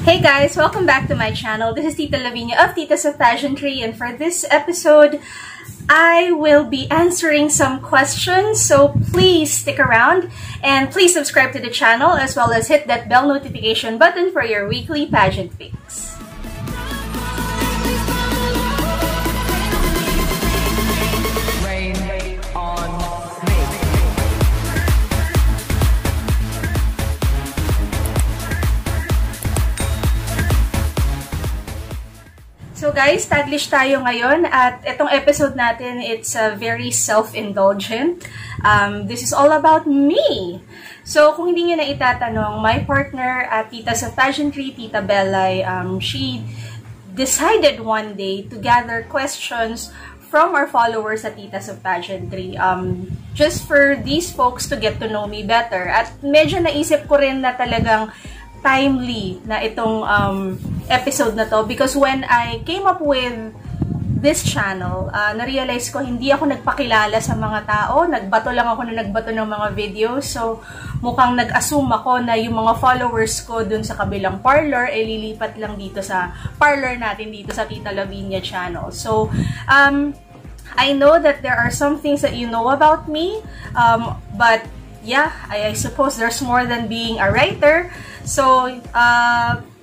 Hey guys, welcome back to my channel. This is Tita Lavinia of Tita's of Pageantry, and for this episode, I will be answering some questions, so please stick around and please subscribe to the channel as well as hit that bell notification button for your weekly pageant fix. So guys, taglish tayo ngayon at itong episode natin, it's very self-indulgent. This is all about me. So kung hindi nyo na itatanong, my partner at Tita's of Pageantry, Tita Belay, she decided one day to gather questions from our followers at Tita's of Pageantry. Just for these folks to get to know me better. At medyo naisip ko rin na talagang timely na itong episode na to because when I came up with this channel, na-realize ko hindi ako nagpakilala sa mga tao, nagbato lang ako na nagbato ng mga videos, so mukhang nag-assume ako na yung mga followers ko dun sa kabilang parlor, lilipat lang dito sa parlor natin dito sa Tita Lavinia channel. So, I know that there are some things that you know about me, but yeah, I suppose there's more than being a writer. So,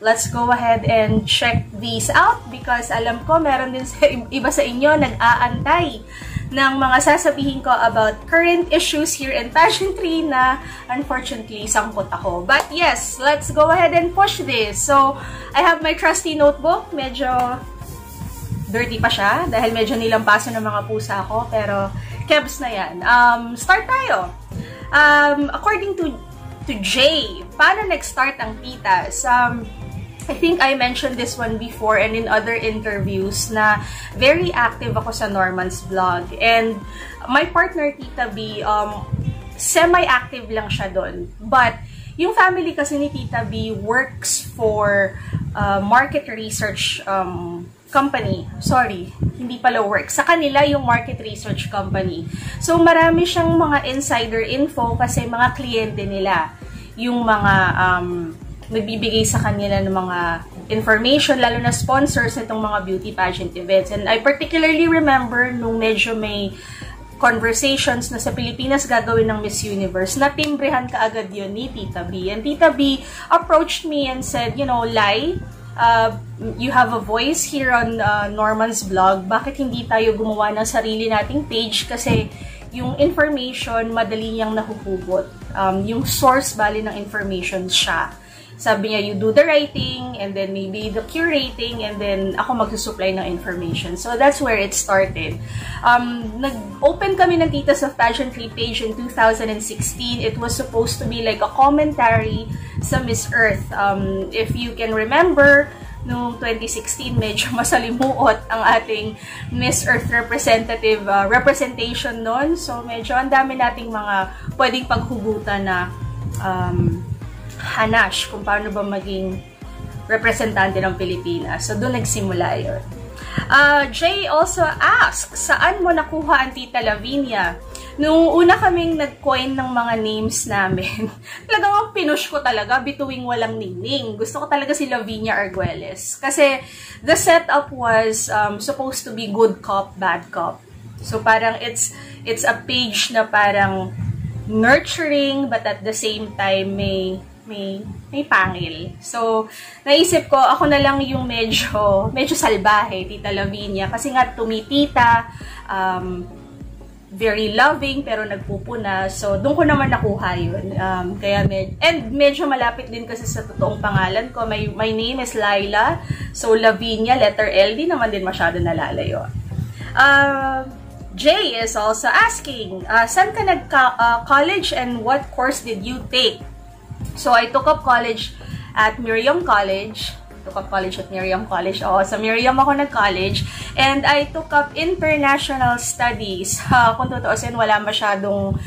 let's go ahead and check these out because alam ko meron din sa iba sa inyo nag-aantay ng mga sasabihin ko about current issues here in pageantry na unfortunately sangkot ako. But yes, let's go ahead and push this. So, I have my trusty notebook. Medyo dirty pa siya dahil medyo nilampaso ng mga pusa ko, pero kebs na yan. Start tayo. According to Jay, paano nag-start ang Titas? I think I mentioned this one before and in other interviews na very active ako sa Norman's vlog. And my partner, Tita B, semi-active lang siya doon. But yung family kasi ni Tita B works for market research company. Sorry, hindi pala work. Sa kanila yung market research company. So, marami siyang mga insider info kasi mga kliyente nila. Yung mga nagbibigay sa kanila ng mga information, lalo na sponsors nitong mga beauty pageant events. And I particularly remember nung medyo may conversations na sa Pilipinas gagawin ng Miss Universe, natimbrehan kaagad yun ni Tita B. And Tita B approached me and said, you know, Lai, you have a voice here on Norman's vlog. Bakit hindi tayo gumawa ng sarili nating page? Kasi yung information, madali niyang nahuhugot. Yung source, bali ng information siya. Sabi niya, you do the writing, and then maybe the curating, and then ako magsusupply ng information. So that's where it started. Nag-open kami ng Tita's of Pageantry page in 2016. It was supposed to be like a commentary sa Miss Earth. If you can remember, noong 2016, medyo masalimuot ang ating Miss Earth representative representation noon. So medyo ang dami nating mga pwedeng paghugutan na hanash kung paano ba maging representante ng Pilipinas. So, doon nagsimula yun. Jay also asked, saan mo nakuha ang Tita Lavinia? Nung una kaming nag-coin ng mga names namin, talagang pinush ko talaga, bituing walang ningning. Gusto ko talaga si Lavinia Arguelles. Kasi, the setup was supposed to be good cop, bad cop. So, parang it's a page na parang nurturing, but at the same time, may pangil. So, naisip ko, ako na lang yung medyo salbahe, Tita Lavinia. Kasi nga, tumitita, very loving, pero nagpupuna. So, doon ko naman nakuha yun. Medyo malapit din kasi sa totoong pangalan ko. My name is Laila. So, Lavinia, letter L, di naman din masyado nalalayo. Jay is also asking, saan ka nag-college and what course did you take? So, I took up college at Miriam College. Oo, sa Miriam ako nag-college. And I took up international studies. Kung tutuusin, wala masyadong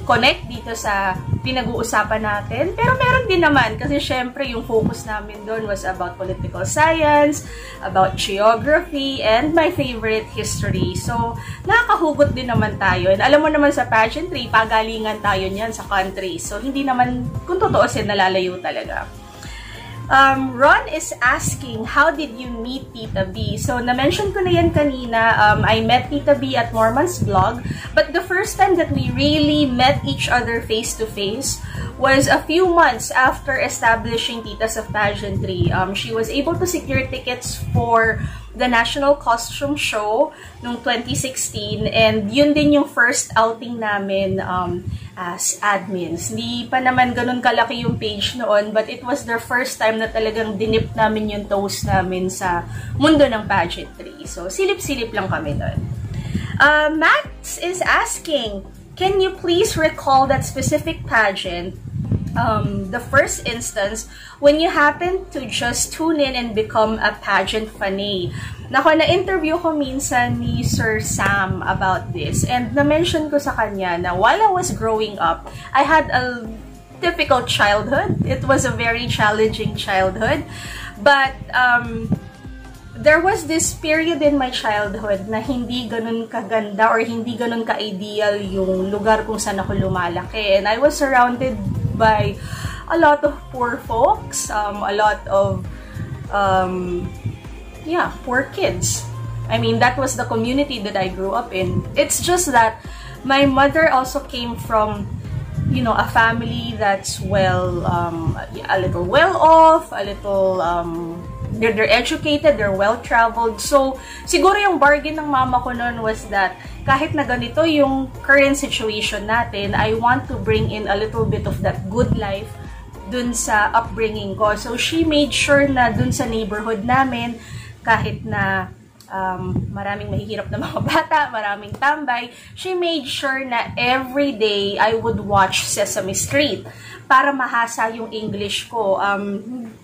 connect dito sa pinag-uusapan natin. Pero meron din naman. Kasi syempre, yung focus namin doon was about political science, about geography, and my favorite, history. So, nakakahugot din naman tayo. And alam mo naman sa pageantry, pagalingan tayo niyan sa country. So, hindi naman, kung tutuusin, nalalayo talaga. Ron is asking, how did you meet Tita B? So, na-mention ko na yan kanina. I met Tita B at Mormon's Vlog. But the first time that we really met each other face-to-face was a few months after establishing Titas of Pageantry. She was able to secure tickets for the National Costume Show noong 2016. And yun din yung first outing namin as admins. Hindi pa naman ganun kalaki yung page noon, but it was the first time na talagang dinip namin yung toes namin sa mundo ng pageantry. So, silip-silip lang kami noon. Max is asking, can you please recall that specific pageant, the first instance, when you happened to just tune in and become a pageant fanay? Nako, na-interview ko minsan ni Sir Sam about this, and na-mention ko sa kanya na while I was growing up, I had a difficult childhood. It was a very challenging childhood, but there was this period in my childhood na hindi ganun kaganda or hindi ganun ka-ideal yung lugar kung saan ako lumalaki. And I was surrounded by a lot of poor folks, a lot of poor kids. I mean, that was the community that I grew up in. It's just that my mother also came from, you know, a family that's a little well-off, a little, they're educated, they're well-traveled. So, siguro yung bargain ng mama ko noon was that kahit na ganito yung current situation natin, I want to bring in a little bit of that good life dun sa upbringing ko. So, she made sure na dun sa neighborhood namin, kahit na maraming mahihirap na mga bata, maraming tambay, she made sure na every day I would watch Sesame Street para mahasa yung English ko.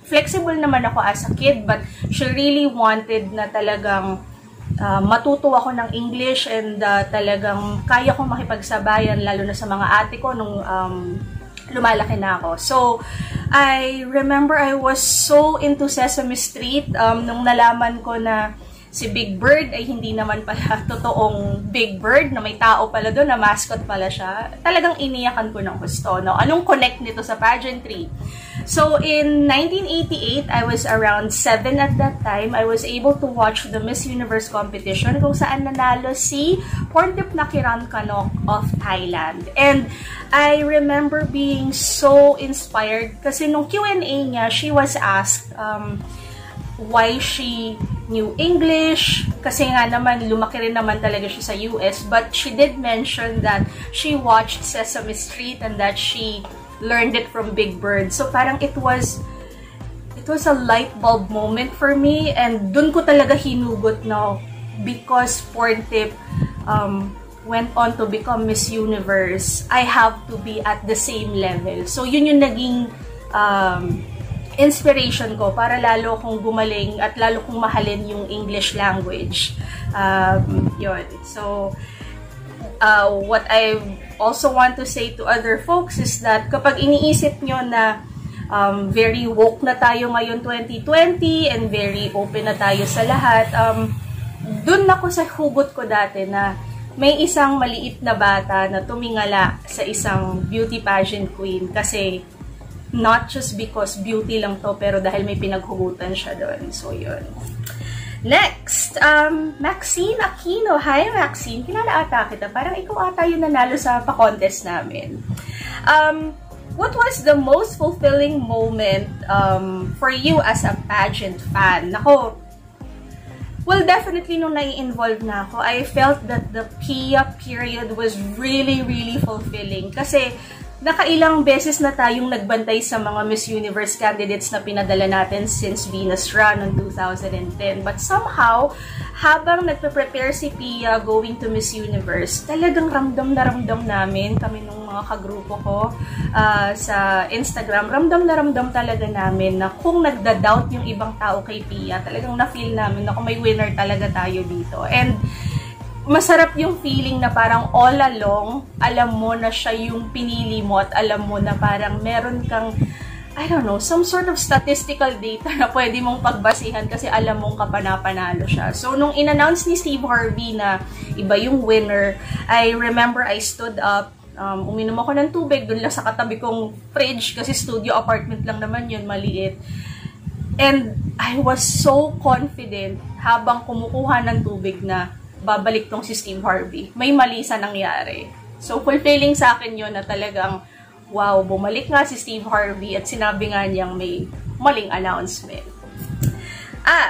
Flexible naman ako as a kid, but she really wanted na talagang matuto ako ng English and talagang kaya kong makipagsabayan, lalo na sa mga ate ko nung lumalaki na ako. So, I remember I was so into Sesame Street nung nalaman ko na si Big Bird ay hindi naman pala totoong Big Bird, na may tao pala doon, na mascot pala siya. Talagang iniyakan ko ng gusto. No? Anong connect nito sa pageantry? So, in 1988, I was around 7 at that time. I was able to watch the Miss Universe competition kung saan nanalo si Porntip Nakiramkanok of Thailand. And I remember being so inspired kasi nung Q&A niya, she was asked why she knew English, kasi nga naman lumaki rin naman talaga siya sa US, but she did mention that she watched Sesame Street and that she learned it from Big Bird. So parang it was a light bulb moment for me, and dun ko talaga hinugot na because Porntip went on to become Miss Universe, I have to be at the same level. So yun yung naging inspiration ko para lalo kong gumaling at lalo kong mahalin yung English language. Yun. So, what I also want to say to other folks is that kapag iniisip nyo na very woke na tayo ngayon 2020 and very open na tayo sa lahat, dun ako sa hugot ko dati na may isang maliit na bata na tumingala sa isang beauty pageant queen kasi not just because beauty lang to, pero dahil may pinaghugutan siya doon. So, yun. Next, Maxine Aquino. Hi, Maxine. Kilala ata kita. Parang ikaw ata yung nanalo sa pa-contest namin. What was the most fulfilling moment for you as a pageant fan? Nako, well, definitely nung nai-involve na ako, I felt that the PIA period was really, really fulfilling. Kasi nakailang beses na tayong nagbantay sa mga Miss Universe candidates na pinadala natin since Venus Run noong 2010. But somehow, habang nagpe-prepare si Pia going to Miss Universe, talagang ramdam na ramdam namin, kami nung mga kagrupo ko sa Instagram, ramdam na ramdam talaga namin na kung nagda-doubt yung ibang tao kay Pia, talagang na-feel namin na kung may winner talaga tayo dito. And masarap yung feeling na parang all along, alam mo na siya yung pinili mo at alam mo na parang meron kang, I don't know, some sort of statistical data na pwede mong pagbasihan kasi alam mong kapanapanalo siya. So, nung in-announce ni Steve Harvey na iba yung winner, I remember I stood up, uminom ako ng tubig dun lang sa katabi kong fridge kasi studio apartment lang naman yun, maliit. And I was so confident habang kumukuha ng tubig na babalik tong si Steve Harvey. May mali sa nangyari. So, fulfilling sa akin yun na talagang, wow, bumalik nga si Steve Harvey at sinabi nga niyang may maling announcement.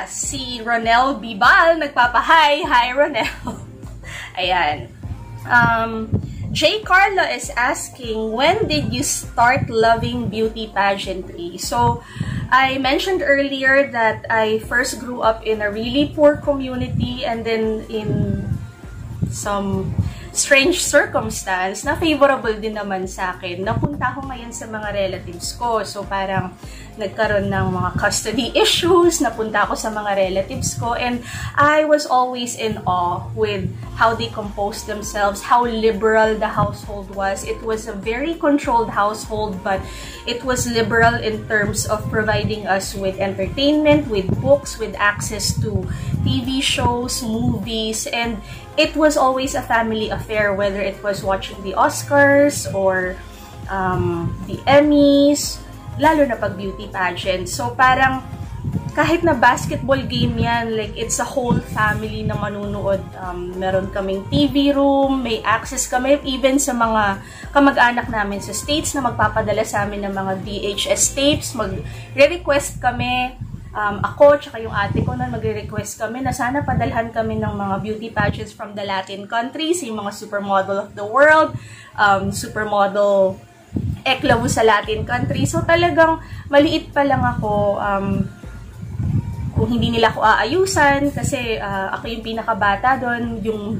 Si Ronel Bibal, nagpapahay. Hi, Ronel. Ayan. J. Carlo is asking, when did you start loving beauty pageantry? So, I mentioned earlier that I first grew up in a really poor community and then in some strange circumstance na favorable din naman sa akin. Napunta ako ngayon sa mga relatives ko. So, parang nagkaroon ng mga custody issues, napunta ako sa mga relatives ko, and I was always in awe with how they composed themselves, how liberal the household was. It was a very controlled household, but it was liberal in terms of providing us with entertainment, with books, with access to TV shows, movies, and it was always a family affair, whether it was watching the Oscars or the Emmys, lalo na pag beauty pageant. So, parang kahit na basketball game yan, like, it's a whole family na manunood. Meron kaming TV room, may access kami, even sa mga kamag-anak namin sa States na magpapadala sa amin ng mga VHS tapes. Mag-request kami, ako, tsaka yung ate ko nun, magre-request kami na sana padalhan kami ng mga beauty pageants from the Latin countries, yung mga supermodel of the world, supermodel eklabu sa Latin country. So, talagang maliit pa lang ako, kung hindi nila ako aayusan, kasi ako yung pinakabata doon, yung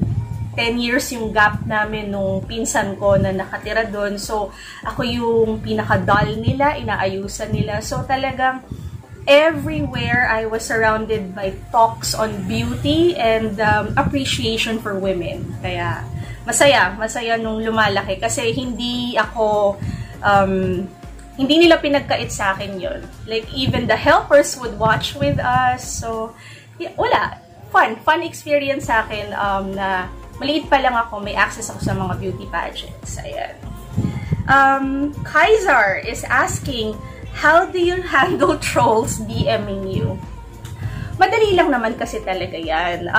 10 years yung gap namin nung pinsan ko na nakatira doon. So, ako yung pinaka-doll nila, inaayusan nila. So, talagang everywhere I was surrounded by talks on beauty and appreciation for women. Kaya, masaya nung lumalaki kasi hindi nila pinagkait sa akin yun. Like, even the helpers would watch with us. So, yeah, wala. Fun experience sa akin na maliit pa lang ako, may access ako sa mga beauty pageants. Ayan. Kaiser is asking, how do you handle trolls DMing you? Madali lang naman kasi talaga yan.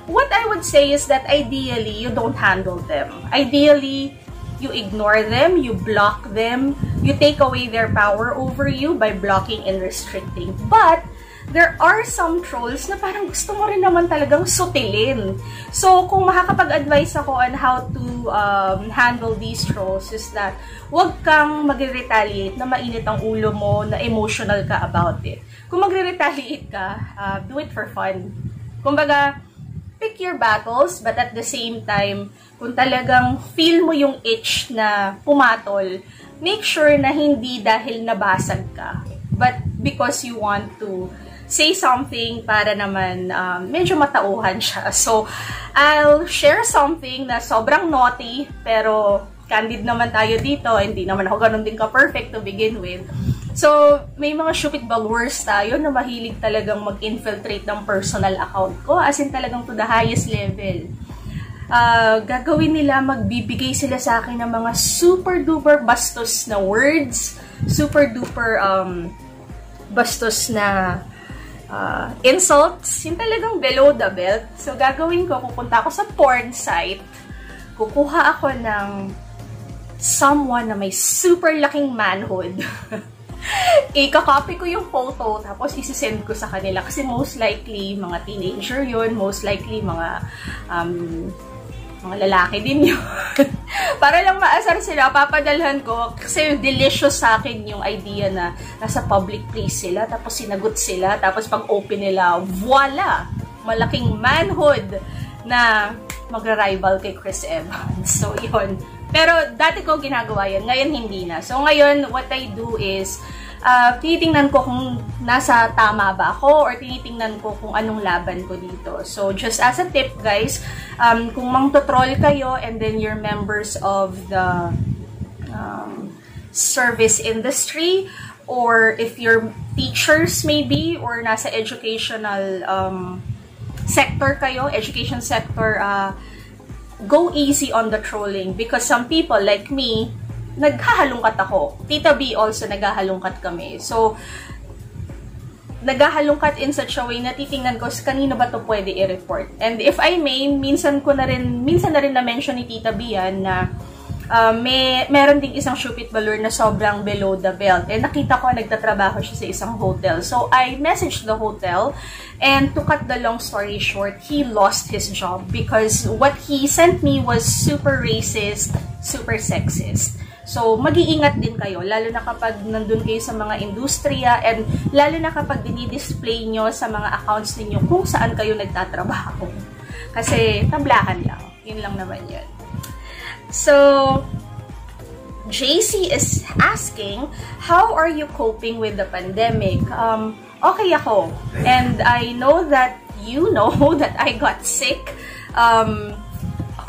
What I would say is that ideally, you don't handle them. Ideally, you ignore them, you block them, you take away their power over you by blocking and restricting. But, there are some trolls na parang gusto mo rin naman talagang sutilin. So, kung makakapag-advise ako on how to handle these trolls is that huwag kang magre-retaliate na mainit ang ulo mo, na emotional ka about it. Kung magre-retaliate ka, do it for fun. Kumbaga, pick your battles, but at the same time, kung talagang feel mo yung itch na pumatol, make sure na hindi dahil nabasag ka, but because you want to say something para naman medyo matauhan siya. So, I'll share something na sobrang naughty, pero candid naman tayo dito, hindi naman ako ganun din ka-perfect to begin with. So, may mga stupid followers tayo na mahilig talagang mag-infiltrate ng personal account ko, as in talagang to the highest level. Gagawin nila, magbibigay sila sa akin ng mga super-duper bastos na words, super-duper bastos na insults, yung talagang below the belt. So, gagawin ko, pupunta ako sa porn site, kukuha ako ng someone na may super laking manhood. Ikakopy ko yung photo, tapos isisend ko sa kanila. Kasi most likely, mga teenager yun. Most likely, mga lalaki din yun. Para lang maasar sila, papadalhan ko. Kasi delicious sa akin yung idea na nasa public place sila, tapos sinagot sila, tapos pag open nila, voila! Malaking manhood na magra-rival kay Chris Evans. So, yun. Pero, dati ko ginagawa yun. Ngayon, hindi na. So, ngayon, what I do is, tinitingnan ko kung nasa tama ba ako or tinitingnan ko kung anong laban ko dito. So, just as a tip, guys, kung mangtotroll kayo and then you're members of the service industry, or if you're teachers maybe, or nasa educational sector kayo, education sector, go easy on the trolling because some people like me, naghahalungkat ako. Tita B also naghahalungkat kami. So, naghahalongkat in such a way na titingnan ko kanino ba to pwede i-report. And if I may, minsan na rin na-mention ni Tita Bian na meron ding isang Shupit Balur na sobrang below the belt. And nakita ko nagtatrabaho siya sa isang hotel. So, I messaged the hotel, and to cut the long story short, he lost his job because what he sent me was super racist, super sexist. So, mag-iingat din kayo, lalo na kapag nandun kayo sa mga industriya, and lalo na kapag dinidisplay nyo sa mga accounts ninyo kung saan kayo nagtatrabaho. Kasi, tablahan lang. Yun lang naman yun. So, JC is asking, how are you coping with the pandemic? Okay ako. And I know that you know that I got sick a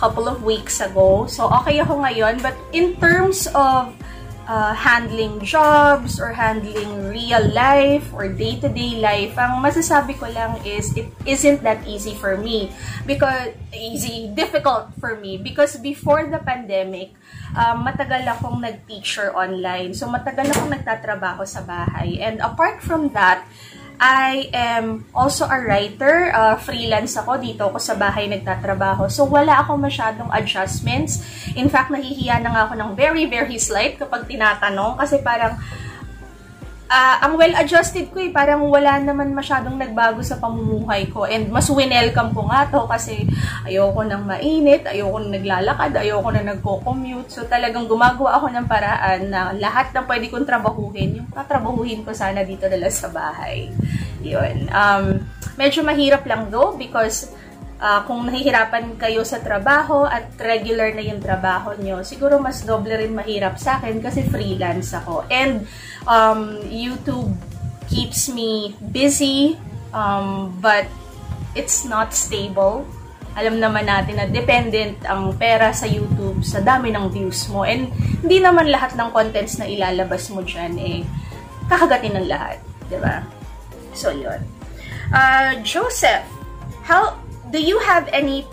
couple of weeks ago. So, okay ako ngayon. But in terms of handling jobs or handling real life or day-to-day life, ang masasabi ko lang is it isn't that easy for me. Difficult for me. Because before the pandemic, matagal akong nag-teacher online. So, matagal akong nagtatrabaho sa bahay. And apart from that, I am also a writer. Freelance ako. Dito ako sa bahay nagtatrabaho. So, wala ako masyadong adjustments. In fact, nahihiya na nga ako ng very, very slight kapag tinatanong. Kasi parang, ang well-adjusted ko parang wala naman masyadong nagbago sa pamumuhay ko. And mas winelcome ko nga to kasi ayoko nang mainit, ayoko nang naglalakad, ayoko nang nagko-commute. So talagang gumagawa ako ng paraan na lahat ng pwede kong trabahuhin, yung tatrabahuhin ko sana dito dala sa bahay. Yun. Medyo mahirap lang though because kung nahihirapan kayo sa trabaho at regular na yung trabaho nyo, siguro mas doble rin mahirap sa akin kasi freelance ako. And YouTube keeps me busy, but it's not stable. Alam naman natin na dependent ang pera sa YouTube sa dami ng views mo. And hindi naman lahat ng contents na ilalabas mo dyan kakagatin ng lahat. Diba? So, yun. Joseph, do you have any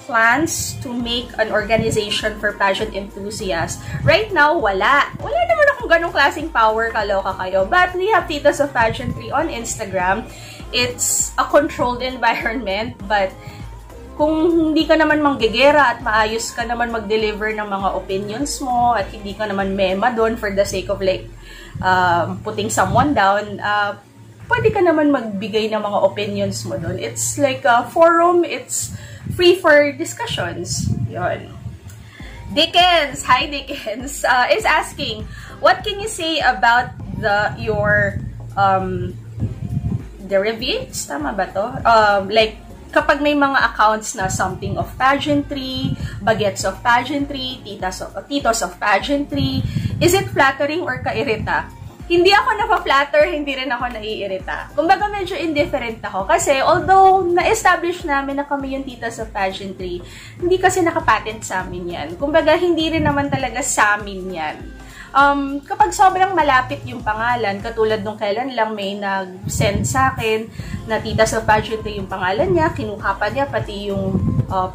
plans to make an organization for pageant enthusiasts? Right now, wala. Wala naman akong ganong klaseng power, kaloka kayo. But we have Titas of Pageantry on Instagram. It's a controlled environment, but kung hindi ka naman manggegera at maayos ka naman mag-deliver ng mga opinions mo at hindi ka naman mema doon for the sake of like putting someone down, pwede ka naman magbigay ng mga opinions mo doon. It's like a forum, it's free for discussions. Yun. Dickens, hi Dickens, is asking, what can you say about your derivatives? Tama ba to? Like, kapag may mga accounts na something of pageantry, bagets of pageantry, titos of pageantry, is it flattering or kairita? Hindi ako napa-flatter, hindi rin ako naiirita. Kumbaga medyo indifferent ako. Kasi although na-establish namin na kami yung Titas of Pageantry, hindi kasi nakapatent sa amin yan. Kumbaga hindi rin naman talaga sa amin yan. Kapag sobrang malapit yung pangalan, katulad nung kailan lang may nag-send sa akin na Titas of Pageantry yung pangalan niya, kinuha pa niya pati yung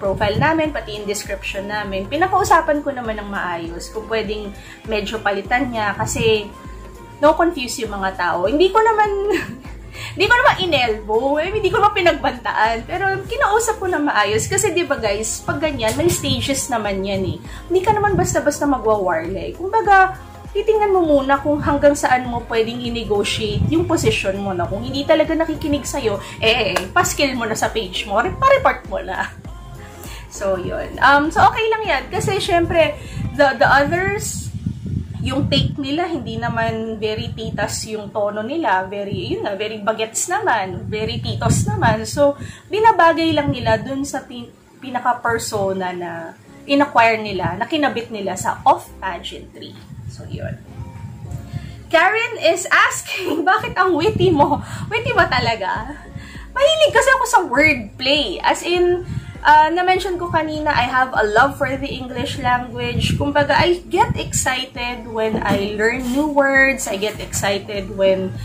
profile namin, pati yung description namin. Pinakausapan ko naman ng maayos kung pwedeng medyo palitan niya kasi no confuse yung mga tao. Hindi ko naman inelbow, hindi ko naman pinagbantaan, pero kinausap ko na maayos kasi 'di ba guys, pag ganyan may stages naman yan Hindi ka naman basta-basta magwa-warlay. Kumbaga, titingnan mo muna kung hanggang saan mo pwedeng i-negotiate yung position mo na. Kung hindi talaga nakikinig sa'yo, pa-skill mo na sa page mo, pa-report mo na. So, yun. So, okay lang yan. Kasi, syempre, the others, yung take nila, hindi naman very titas yung tono nila. Very bagets naman. Very titos naman. So, binabagay lang nila dun sa pinaka-persona na in-acquire nila, na kinabit nila sa off-pageantry. So, yun. Karen is asking, bakit ang witty mo? Witty ba talaga? Mahilig kasi ako sa wordplay. As in, na-mention ko kanina, I have a love for the English language. Kumbaga, I get excited when I learn new words. I get excited when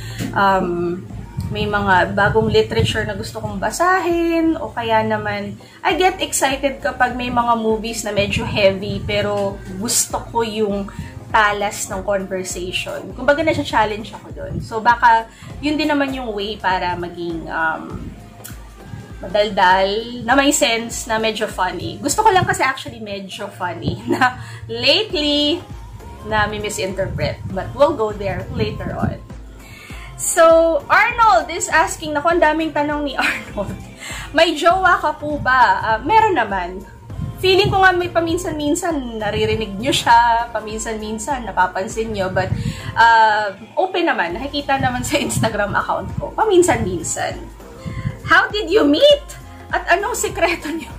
may mga bagong literature na gusto kong basahin. O kaya naman, I get excited kapag may mga movies na medyo heavy, pero gusto ko yung talas ng conversation. Kumbaga na-challenge ako doon. So baka yun din naman yung way para maging madaldal, na may sense, na medyo funny. Gusto ko lang kasi actually medyo funny na lately na may misinterpret. But we'll go there later on. So, Arnold is asking, naku, ang daming tanong ni Arnold. May jowa ka po ba? Meron naman. Feeling ko nga may paminsan-minsan naririnig nyo siya, paminsan-minsan napapansin nyo, but open naman, nakikita naman sa Instagram account ko, paminsan-minsan. How did you meet? At anong sikreto nyo?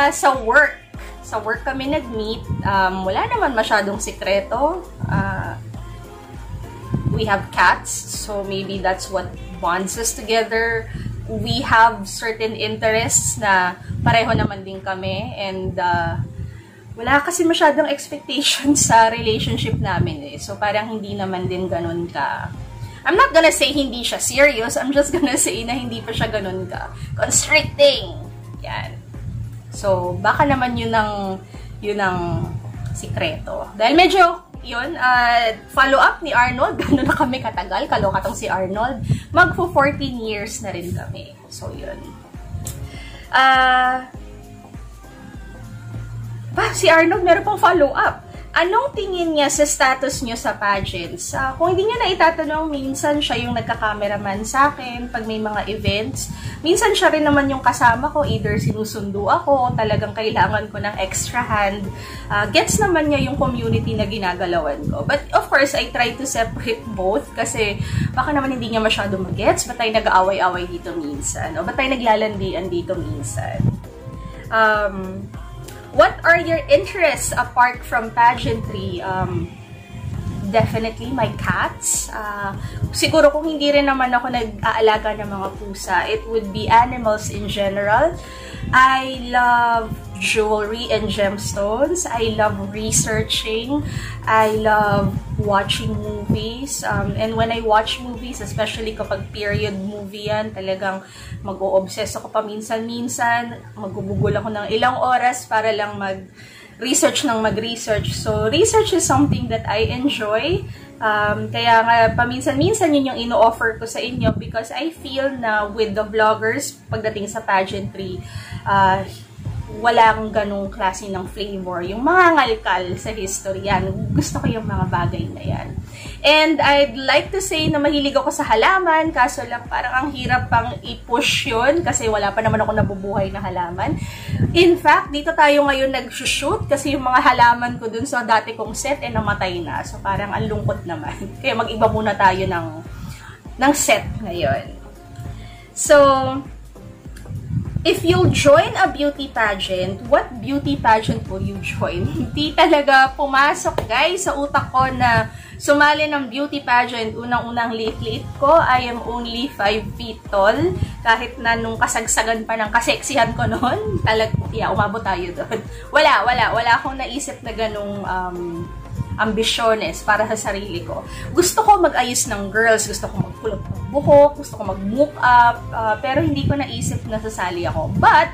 Sa work. Sa work kami nag-meet. Wala naman masyadong sikreto. We have cats, so maybe that's what bonds us together. We have certain interests na pareho naman din kami, and wala kasi masyadong expectations sa relationship namin eh. So parang hindi naman din ganun ka. I'm not gonna say hindi siya serious, I'm just gonna say na hindi pa siya ganun ka constricting. Yan. So baka naman yun ang sikreto. Dahil medyo yun, follow up ni Arnold, gano'n na kami katagal, kaloka tong si Arnold, magpo 14 years na rin kami. So, yun. Si Arnold, meron pang follow up. Anong tingin niya sa status niyo sa pageants? Kung hindi niya na itatanong, minsan siya yung nagka-cameraman sa akin pag may mga events. Minsan siya rin naman yung kasama ko, either sinusundo ako, talagang kailangan ko ng extra hand. Gets naman niya yung community na ginagalawan ko. But of course, I try to separate both kasi baka naman hindi niya masyado mag-gets. Ba't tayo nag-aaway-away dito minsan? O ba't tayo naglalandian dito minsan? What are your interests apart from pageantry? Definitely my cats. Siguro kung hindi rin naman ako nag-aalaga ng mga pusa, it would be animals in general. I love jewelry and gemstones. I love researching. I love watching movies. And when I watch movies, especially kapag period movie yan, talagang mag-o-obsess ako paminsan-minsan. Magbubugol ako ng ilang oras para lang mag-research. So, research is something that I enjoy. Kaya nga, paminsan-minsan yun yung ino-offer ko sa inyo because I feel na with the vloggers, pagdating sa pageantry, walang ganong klase ng flavor. Yung mga ngalkal sa history, yan. Gusto ko yung mga bagay na yan. And I'd like to say na mahilig ako sa halaman, kaso lang parang ang hirap pang i-push yun kasi wala pa naman ako nabubuhay na halaman. In fact, dito tayo ngayon nag-shoot kasi yung mga halaman ko dun sa dati kong set namatay na. So parang ang lungkot naman. Kaya mag-iba muna tayo ng set ngayon. So, if you'll join a beauty pageant, what beauty pageant will you join? Hindi talaga pumasok, guys, sa utak ko na sumali ng beauty pageant. Unang-unang liit-liit ko, I am only 5 feet tall. Kahit na nung kasagsagan pa ng kaseksihan ko noon, umabot tayo doon. Wala akong naisip na ganung ambisyones para sa sarili ko. Gusto ko mag-ayos ng girls, gusto ko magkulot ng buhok, gusto ko mag-mook up, pero hindi ko naisip na sasali ako. But,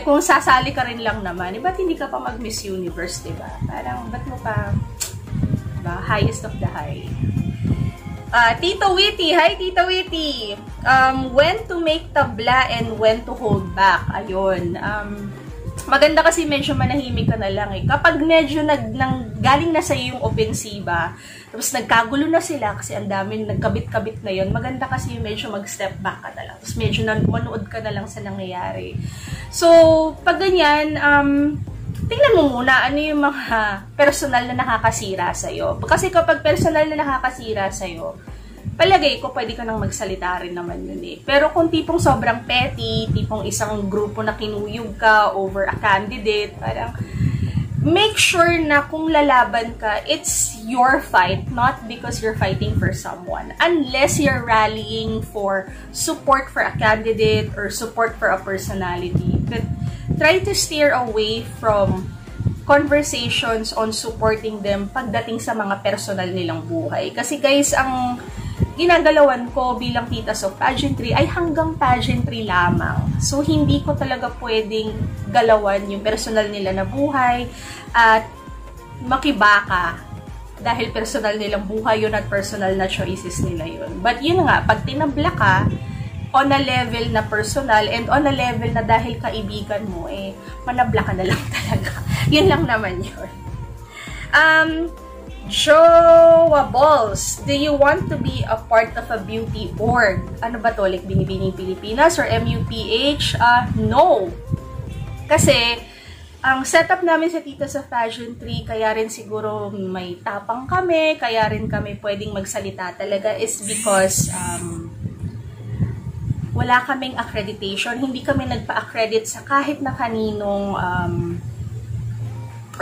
kung sasali ka rin lang naman, ba't hindi ka pa mag-Miss Universe, diba? Parang, ba't mo pa, diba? Highest of the high. Tito Witty, hi Tito Witty! When to make tabla and when to hold back? Ayun. Maganda kasi medyo manahimik ka na lang eh. Kapag medyo galing na sa iyo yung opensiba, tapos nagkagulo na sila kasi ang dami nagkabit-kabit na yon, maganda kasi yung medyo mag-step back ka na lang. Tapos medyo manood ka na lang sa nangyayari. So, pag ganyan, tingnan mo muna ano yung mga personal na nakakasira sa'yo. Kasi kapag personal na nakakasira sa'yo, palagay ko, pwede ka nang magsalita rin naman yun eh. Pero kung tipong sobrang petty, tipong isang grupo na kinuyog ka over a candidate, parang make sure na kung lalaban ka, it's your fight, not because you're fighting for someone. Unless you're rallying for support for a candidate or support for a personality. But try to steer away from conversations on supporting them pagdating sa mga personal nilang buhay. Kasi guys, ang ginagalawan ko bilang tita of pageantry ay hanggang pageantry lamang. So, hindi ko talaga pwedeng galawan yung personal nila na buhay at makibaka dahil personal nilang buhay yun at personal na choices nila yun. But yun nga, pag tinabla ka, on a level na personal and on a level na dahil kaibigan mo, eh, manabla ka na lang talaga. Yun lang naman yun. Joa Balls, do you want to be a part of a beauty org? Ano ba to? Like Binibining Pilipinas or MUPH? No. Kasi, ang setup namin sa Tita sa pageantry, kaya rin siguro may tapang kami, kaya rin kami pwedeng magsalita talaga is because wala kaming accreditation. Hindi kami nagpa-accredit sa kahit na kaninong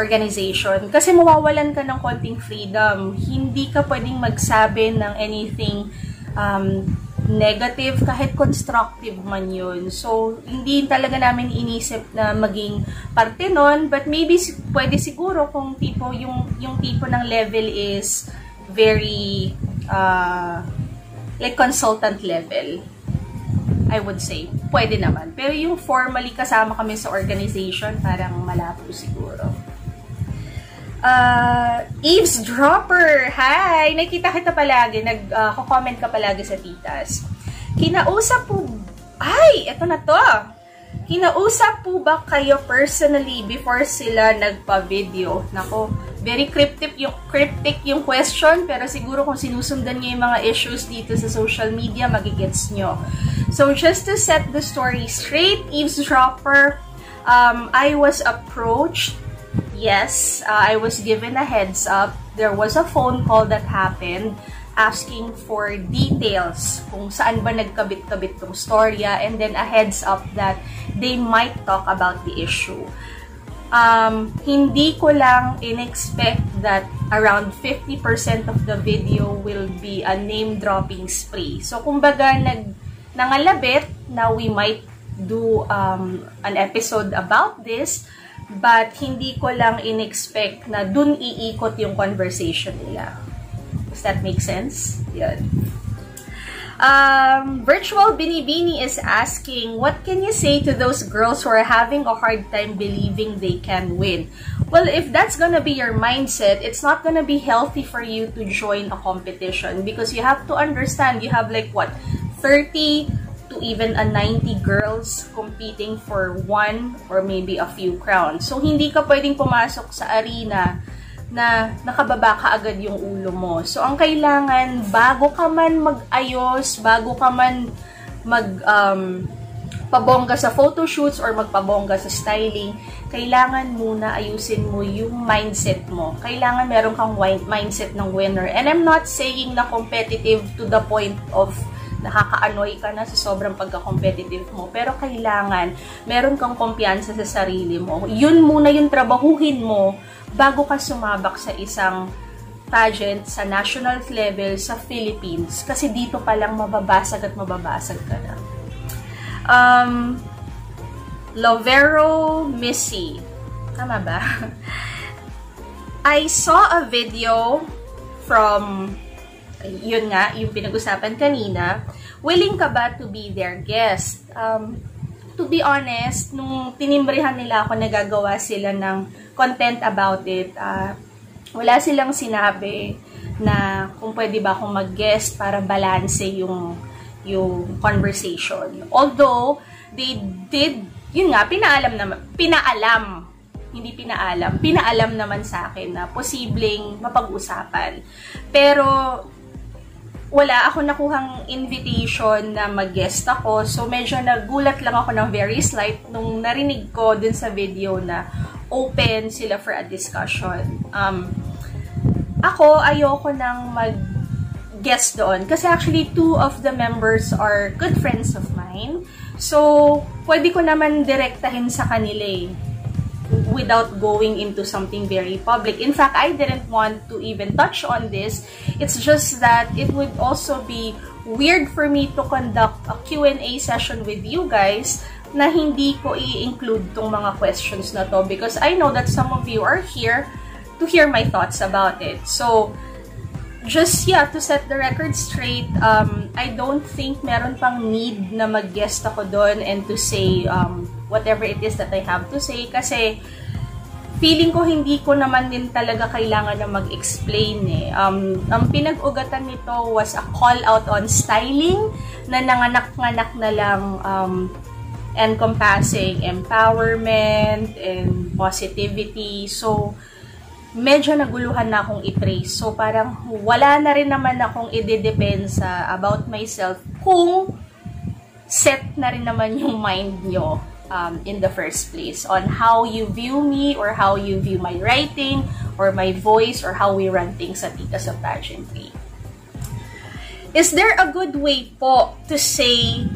organization. Kasi mawawalan ka ng konting freedom. Hindi ka pwedeng magsabi ng anything negative, kahit constructive man yun. So, hindi talaga namin inisip na maging parte nun, but maybe pwede siguro kung tipo, yung tipo ng level is very, like consultant level, I would say. Pwede naman. Pero yung formally kasama kami sa organization, parang malabo siguro. Eavesdropper! Hi! Nakita kita palagi. Nag-comment ka palagi sa titas. Kinausap po... Ay! Eto na to! Kinausap po ba kayo personally before sila nagpa-video? Nako, very cryptic yung question, pero siguro kung sinusundan nyo yung mga issues dito sa social media, magigets nyo. So, just to set the story straight, Eavesdropper, I was approached. Yes, I was given a heads up. There was a phone call that happened asking for details kung saan ba nagkabit-kabit tong storya, and then a heads up that they might talk about the issue. Hindi ko lang in-expect that around 50% of the video will be a name-dropping spree. So, kumbaga, nangalabit na we might do an episode about this, but hindi ko lang in-expect na dun iikot yung conversation nila. Does that make sense? Yan. Virtual Binibini is asking, what can you say to those girls who are having a hard time believing they can win? Well, if that's gonna be your mindset, it's not gonna be healthy for you to join a competition, because you have to understand, you have like what, 30 to even a 90 girls competing for one or maybe a few crowns. So, hindi ka pwedeng pumasok sa arena na nakababa ka agad yung ulo mo. So, ang kailangan, bago ka man mag-ayos, bago ka man pabongga sa photoshoots or magpabongga sa styling, kailangan muna ayusin mo yung mindset mo. Kailangan meron kang mindset ng winner. And I'm not saying na competitive to the point of nakaka-annoy ka na sa sobrang pagka-competitive mo. Pero kailangan meron kang kumpiyansa sa sarili mo. Yun muna yung trabahuhin mo bago ka sumabak sa isang pageant sa national level sa Philippines. Kasi dito pa lang mababasag at mababasag ka na. Lovero Missy. Tama ba? I saw a video from, yun nga, yung pinag-usapan kanina. Willing ka ba to be their guest? To be honest, nung tinimbrihan nila ako, nagagawa sila ng content about it, wala silang sinabi na kung pwede ba akong mag-guest para balance yung conversation. Although, they did, yun nga, pinaalam naman sa akin na posibleng mapag-usapan. Pero, wala ako nakuhang invitation na mag-guest ako. So, medyo nagulat lang ako ng very slight nung narinig ko dun sa video na open sila for a discussion. Ako, ayoko nang mag-guest doon. Kasi actually, 2 of the members are good friends of mine. So, pwede ko naman direktahin sa kanila without going into something very public. In fact, I didn't want to even touch on this. It's just that it would also be weird for me to conduct a Q&A session with you guys na hindi ko i-include tong mga questions na to, because I know that some of you are here to hear my thoughts about it. So, just, yeah, to set the record straight, I don't think meron pang need na mag-guest ako doon and to say whatever it is that I have to say, kasi feeling ko hindi ko naman din talaga kailangan na mag-explain eh. Ang pinag-ugatan nito was a call out on styling na nanganak-nganak na lang encompassing empowerment and positivity. So, medyo naguluhan na akong i-trace. So, parang wala na rin naman akong i-depensa about myself kung set na rin naman yung mind nyo in the first place on how you view me or how you view my writing or my voice or how we run things at Titas of Pageantry. Is there a good way po to say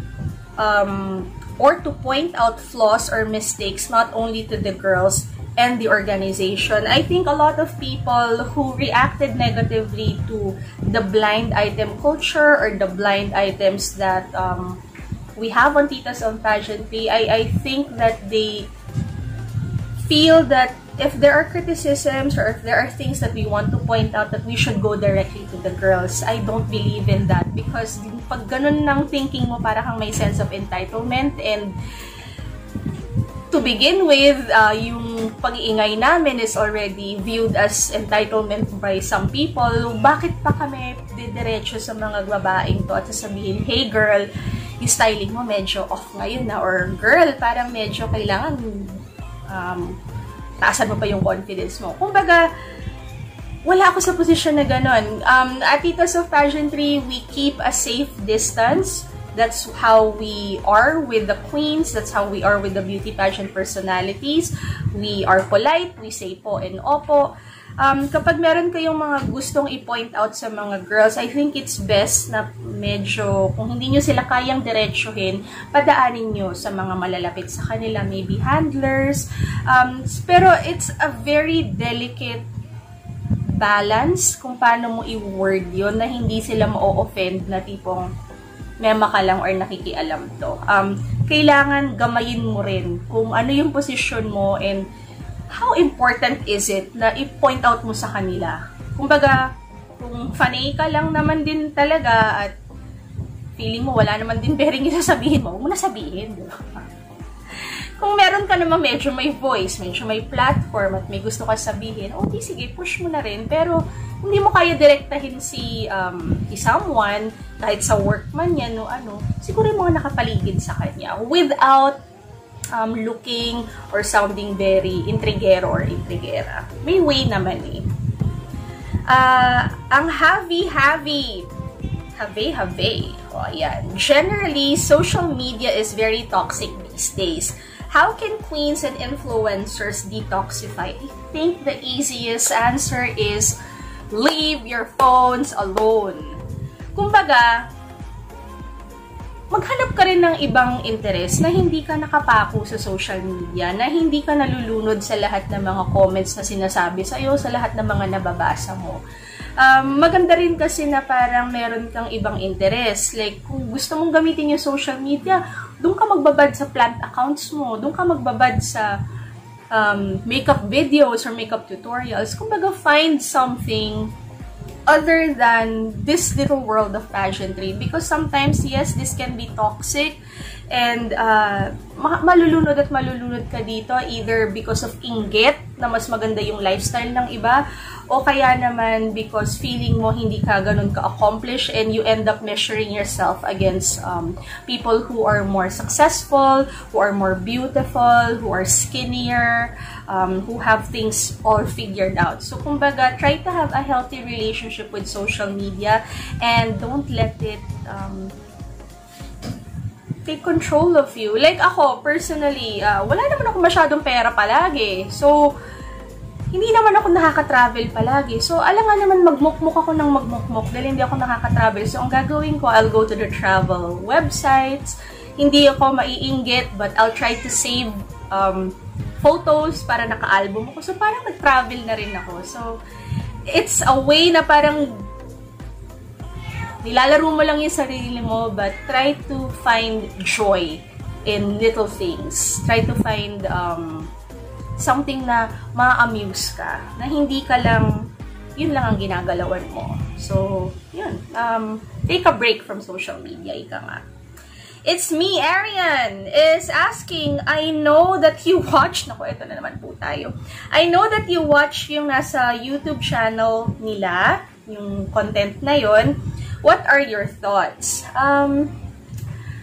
or to point out flaws or mistakes not only to the girls and the organization? I think a lot of people who reacted negatively to the blind item culture or the blind items that we have on Titas on Pageantry, I think that they feel that if there are criticisms or if there are things that we want to point out, that we should go directly to the girls. I don't believe in that because pag ganun ng thinking mo, para kang may sense of entitlement, and to begin with, yung pag-iingay namin is already viewed as entitlement by some people. Bakit pa kami didiretso sa mga babaeng to at sasabihin, hey girl, yung styling mo medyo off ngayon na, or girl, parang medyo kailangan taasan mo pa yung confidence mo. Kumbaga, wala ako sa posisyon na ganon. At Titas of Pageantry, we keep a safe distance. That's how we are with the queens. That's how we are with the beauty pageant personalities. We are polite. We say po and opo. Kapag meron kayong mga gustong i-point out sa mga girls, I think it's best na medyo, kung hindi nyo sila kayang diretsuhin, padaanin nyo sa mga malalapit sa kanila, maybe handlers. Pero it's a very delicate balance kung paano mo i-word yun na hindi sila ma-offend na tipong mema ka lang or nakikialam to. Kailangan gamayin mo rin kung ano yung posisyon mo and how important is it na i-point out mo sa kanila. Kumbaga, kung fanay ka lang naman din talaga at feeling mo wala naman din bearing isasabihin mo, huwag mo na sabihin. Diba? Kung meron ka naman medyo may voice, medyo may platform at may gusto ka sabihin, okay, sige, push mo na rin. Pero hindi mo kaya direktahin si someone, kahit sa work man yan o ano, siguro yung mga nakapaligid sa kanya without looking or sounding very intrigero or intrigera. May way naman eh. Ang have-have. O, ayan. Generally, social media is very toxic these days. How can queens and influencers detoxify? I think the easiest answer is leave your phones alone. Kumbaga, maghanap ka rin ng ibang interest na hindi ka nakapako sa social media, na hindi ka nalulunod sa lahat ng mga comments na sinasabi sa'yo, sa lahat ng mga nababasa mo. Maganda rin kasi na parang meron kang ibang interest. Like, kung gusto mong gamitin yung social media, doon ka magbabad sa plant accounts mo, doon ka magbabad sa makeup videos or makeup tutorials. Kumbaga, find something other than this little world of pageantry, because sometimes, yes, this can be toxic and malulunod at malulunod ka dito either because of inggit na mas maganda yung lifestyle ng iba, o kaya naman because feeling mo hindi ka ganun ka-accomplish and you end up measuring yourself against people who are more successful, who are more beautiful, who are skinnier, who have things all figured out. So, kumbaga, try to have a healthy relationship with social media and don't let it take control of you. Like ako, personally, wala naman ako masyadong pera palagi. So, hindi naman ako nakaka-travel palagi. So, alam nga naman, magmukmuk ako ng magmukmuk dahil hindi ako nakaka-travel. So, ang gagawin ko, I'll go to the travel websites. Hindi ako maiinggit, but I'll try to save photos para naka-album ako. So, parang nag-travel na rin ako. So, it's a way na parang nilalaro mo lang yung sarili mo, but try to find joy in little things. Try to find something na ma-amuse ka, na hindi ka lang, yun lang ang ginagalawan mo. So, yun. Take a break from social media, ika nga. It's me, Arian, is asking, I know that you watch, naku, ito na naman po tayo. I know that you watch yung nasa YouTube channel nila, yung content na yon. What are your thoughts?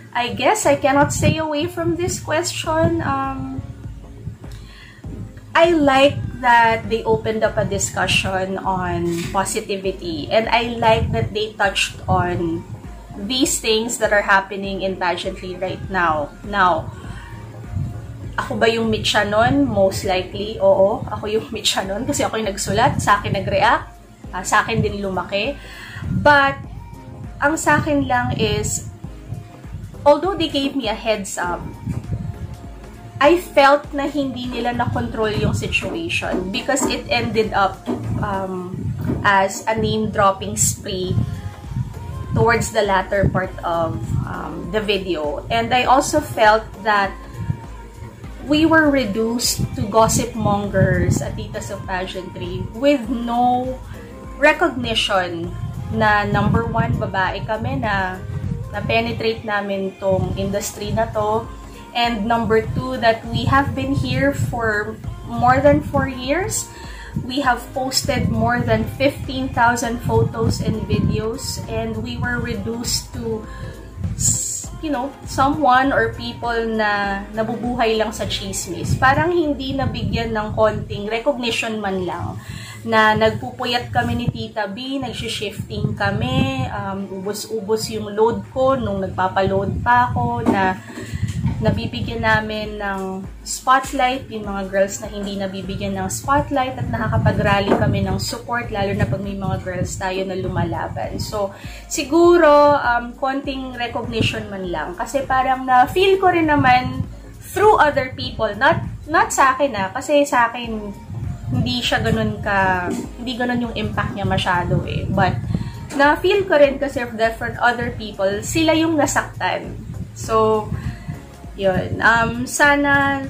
I guess I cannot stay away from this question. I like that they opened up a discussion on positivity, and I like that they touched on these things that are happening in pageantry right now. Now, ako ba yung mitya nun? Most likely, oo. Ako yung mitya nun kasi ako yung nagsulat, sa akin nag-react, sa akin din lumaki. But, ang sa akin lang is, although they gave me a heads up, I felt na hindi nila na-control yung situation because it ended up as a name-dropping spree towards the latter part of the video. And I also felt that we were reduced to gossip mongers at Titas of Pageantry with no recognition na number one, babae kami na penetrate namin tong industry na to. And number two, that we have been here for more than 4 years. We have posted more than 15,000 photos and videos, and we were reduced to, you know, someone or people na nabubuhay lang sa chismis. Parang hindi nabigyan ng konting recognition man lang na nagpupuyat kami ni Tita B, nagsishifting kami, ubos-ubos yung load ko nung nagpapaload pa ako, na nabibigyan namin ng spotlight, yung mga girls na hindi nabibigyan ng spotlight, at nakakapag-rally kami ng support, lalo na pag may mga girls tayo na lumalaban. So, siguro, konting recognition man lang. Kasi parang na-feel ko rin naman through other people, not sa akin kasi sa akin, hindi ganun yung impact niya masyado eh. But, na-feel ko rin kasi for other people, sila yung nasaktan. So, yun. Sana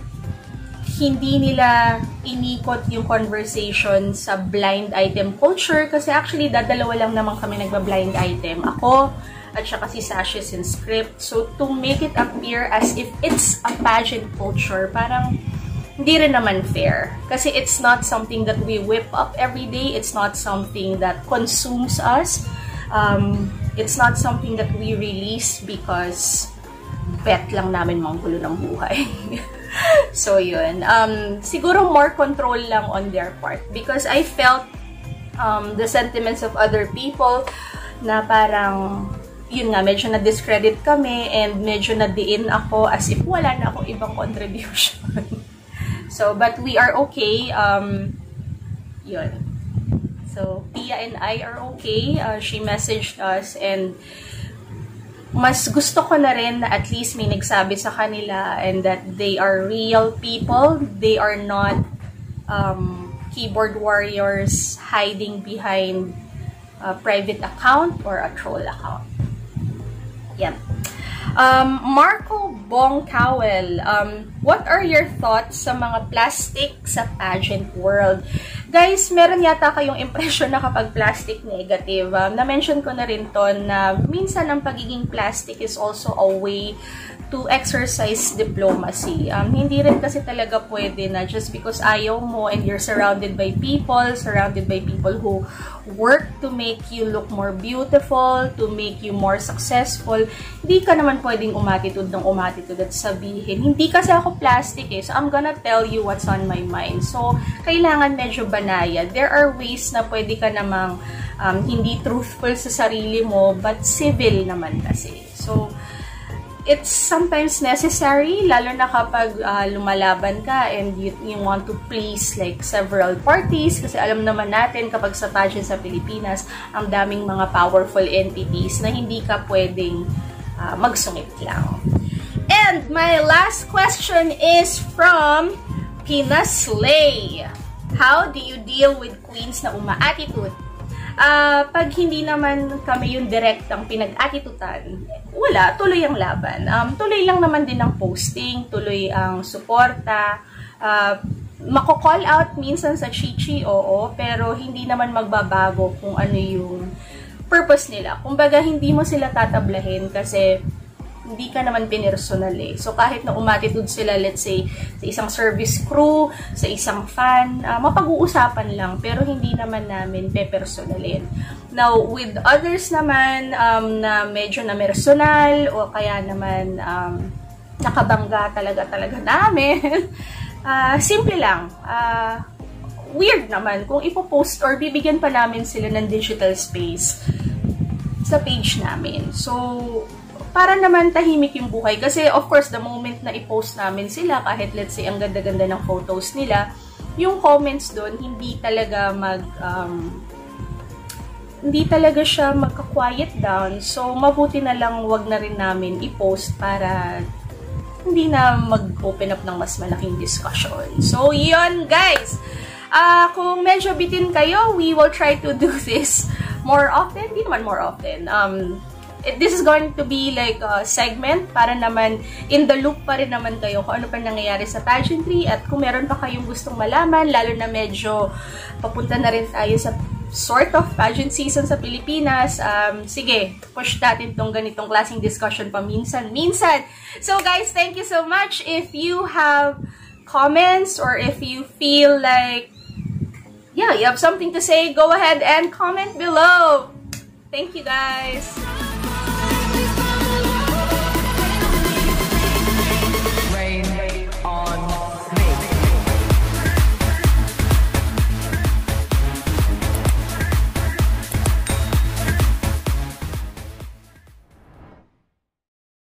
hindi nila inikot yung conversation sa blind item culture kasi actually dadalawa lang naman kami nagba-blind item. Ako at saka si Sesh in script. So to make it appear as if it's a pageant culture, parang hindi rin naman fair. Kasi it's not something that we whip up every day. It's not something that consumes us. It's not something that we release because bet lang namin manggulo ng buhay. So, yun. Siguro more control lang on their part. Because I felt the sentiments of other people na parang, yun nga, medyo na-discredit kami and medyo na-diin ako as if wala na akong ibang contribution. So, but we are okay. Yun. So, Pia and I are okay. She messaged us and mas gusto ko na rin na at least may nagsabi sa kanila and that they are real people. They are not keyboard warriors hiding behind a private account or a troll account. Yan. Marco Bong Cowell, what are your thoughts sa mga plastic sa pageant world? Guys, meron yata kayong impression na kapag plastic negative. Na-mention ko na rin to na minsan ang pagiging plastic is also a way to exercise diplomacy. Hindi rin kasi talaga pwede na just because ayaw mo and you're surrounded by people who work to make you look more beautiful, to make you more successful, hindi ka naman pwedeng umatitude at sabihin, hindi kasi ako plastic so I'm gonna tell you what's on my mind. So, kailangan medyo banayad. There are ways na pwede ka namang hindi truthful sa sarili mo, but civil naman kasi. So, it's sometimes necessary, lalo na kapag lumalaban ka and you want to please like several parties, kasi alam naman natin kapag sa pageant sa Pilipinas, ang daming mga powerful entities na hindi ka pwedeng magsungit lang. And my last question is from Pina Slay. How do you deal with queens na uma-attitude? Pag hindi naman kami yung direktang pinag-attitudean, wala, tuloy ang laban. Tuloy lang naman din ang posting, tuloy ang suporta. Mako-call out minsan sa chichi, oo, pero hindi naman magbabago kung ano yung purpose nila. Kumbaga, hindi mo sila tatablahin kasi hindi ka naman pinersonal eh. So, kahit na umatitude sila, let's say, sa isang service crew, sa isang fan, mapag-uusapan lang, pero hindi naman namin pepersonalin. Now, with others naman, na medyo na personal, o kaya naman, nakabangga talaga namin, simple lang, weird naman kung ipopost or bibigyan pa namin sila ng digital space sa page namin. So, para naman tahimik yung buhay. Kasi, of course, the moment na i-post namin sila, kahit let's say, ang ganda-ganda ng photos nila, yung comments doon, hindi talaga hindi talaga siya magka-quiet down. So, mabuti na lang wag na rin namin i-post para hindi na mag-open up ng mas malaking discussion. So, yun, guys! Kung medyo bitin kayo, we will try to do this more often. Hindi naman more often. This is going to be like a segment para naman in the loop pa rin naman kayo kung ano pa nangyayari sa pageantry, at kung meron pa kayong gustong malaman, lalo na medyo papunta na rin tayo sa sort of pageant season sa Pilipinas, sige, push natin tong ganitong klaseng discussion pa minsan. So guys, thank you so much. If you have comments or if you feel like you have something to say, go ahead and comment below. Thank you, guys.